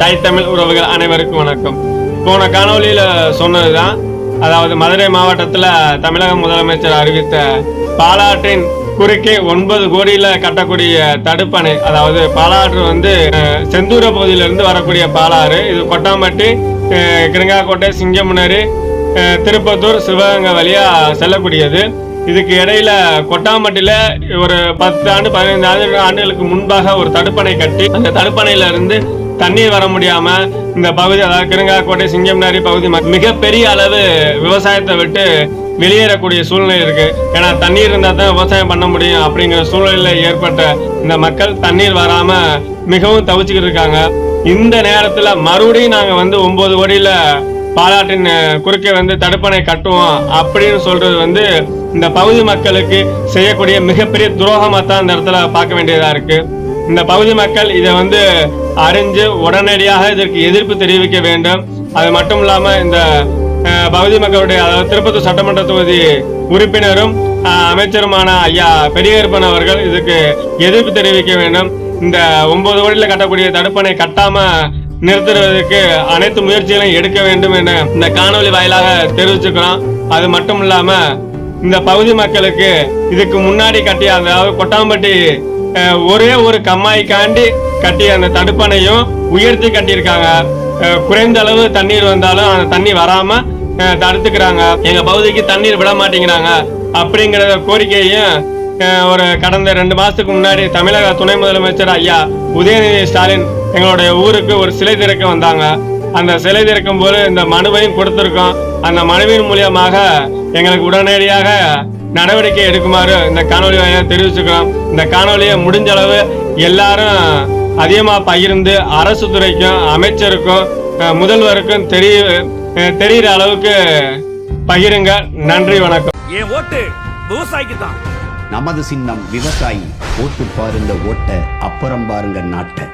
தாய் தமிழ் உறவுகள் அனைவருக்கும் வணக்கம். போன காணொலியில சொன்னதுதான், அதாவது மதுரை மாவட்டத்தில் தமிழக முதலமைச்சர் அறிவித்த பாலாற்றின் குறுக்கே 9 கோடியில கட்டக்கூடிய தடுப்பணை. அதாவது பாலாற்று செந்தூர பகுதியிலிருந்து வரக்கூடிய பாலாறு. இது கொட்டாம்பட்டி, கிருங்காக்கோட்டை, சிங்கமுனரி, திருப்பத்தூர், சிவகங்கை வழியா செல்லக்கூடியது. இதுக்கு இடையில கொட்டாம்பட்டியில ஒரு 10 ஆண்டு 15 ஆண்டுகளுக்கு முன்பாக ஒரு தடுப்பணை கட்டி, அந்த தடுப்பணையில இருந்து தண்ணீர் வர முடியாம இந்த பகுதி, அதாவது கிருங்காக்கோட்டை, சிங்கம்நரி பகுதி மிகப்பெரிய அளவு விவசாயத்தை விட்டு வெளியேறக்கூடிய சூழ்நிலை இருக்கு. ஏன்னா தண்ணீர் இருந்தால் தான் விவசாயம் பண்ண முடியும் அப்படிங்கிற சூழ்நிலையில ஏற்பட்ட இந்த மக்கள் தண்ணீர் வராம மிகவும் தவிச்சுக்கிட்டு இருக்காங்க. இந்த நேரத்துல மறுபடியும் நாங்க 9 கோடியில பாலாற்றின் குறுக்கே தடுப்பணை கட்டுவோம் அப்படின்னு சொல்றது இந்த பகுதி மக்களுக்கு செய்யக்கூடிய மிகப்பெரிய துரோகமா தான் இந்த இடத்துல பார்க்க வேண்டியதா இருக்கு. இந்த பகுதி மக்கள் இதை அறிஞ்சு உடனடியாக இதற்கு எதிர்ப்பு தெரிவிக்க வேண்டும். அது மட்டும் இல்லாம இந்த பகுதி மக்களுடைய, அதாவது திருப்பத்தூர் சட்டமன்ற தொகுதி உறுப்பினரும் அமைச்சருமான ஐயா பெரியகருப்பன் அவர்கள் இதுக்கு எதிர்ப்பு தெரிவிக்க வேண்டும். இந்த 9 கோடியில கட்டக்கூடிய தடுப்பணை கட்டாம நிறுத்துவதற்கு அனைத்து முயற்சிகளையும் எடுக்க வேண்டும் என இந்த காணொலி வாயிலாக தெரிவிச்சுக்கிறோம். அது மட்டும் இல்லாம இந்த பகுதி மக்களுக்கு இதுக்கு முன்னாடி கட்டிய, அதாவது கொட்டாம்பட்டி ஒரே ஒரு கம்மாய்க்காண்டி கட்டிய அந்த தடுப்பணையும் உயர்த்தி கட்டியிருக்காங்க. குறைந்த அளவு தண்ணீர் வந்தாலும் அந்த தண்ணி வராம தடுத்துக்கிறாங்க. எங்க பகுதிக்கு தண்ணீர் விட மாட்டேங்கிறாங்க அப்படிங்கிற கோரிக்கையும் ஒரு கடந்த 2 மாசத்துக்கு முன்னாடி தமிழக துணை முதலமைச்சர் ஐயா உதயநிதி ஸ்டாலின் எங்களுடைய ஊருக்கு ஒரு சிலை திறக்க வந்தாங்க. அந்த சிலை திறக்கும் போது இந்த மனுவையும் கொடுத்திருக்கோம். அந்த மனுவின் மூலியமாக எங்களுக்கு உடனடியாக நடவடிக்கை எடுக்குமாறு இந்த காணொலி வாயிலாக தெரிவிச்சுக்கிறோம். இந்த காணொலியை முடிஞ்ச அளவு எல்லாரும் அதிகமா பகிர்ந்து அரசு துறைக்கும் அமைச்சருக்கும் முதல்வருக்கும் தெரிகிற அளவுக்கு பகிருங்க. நன்றி, வணக்கம். என் ஓட்டு விவசாயிக்கு தான். நமது சின்னம் விவசாயி. ஓட்டு பாருங்க ஓட்ட, அப்புறம் பாருங்க நாட்டை.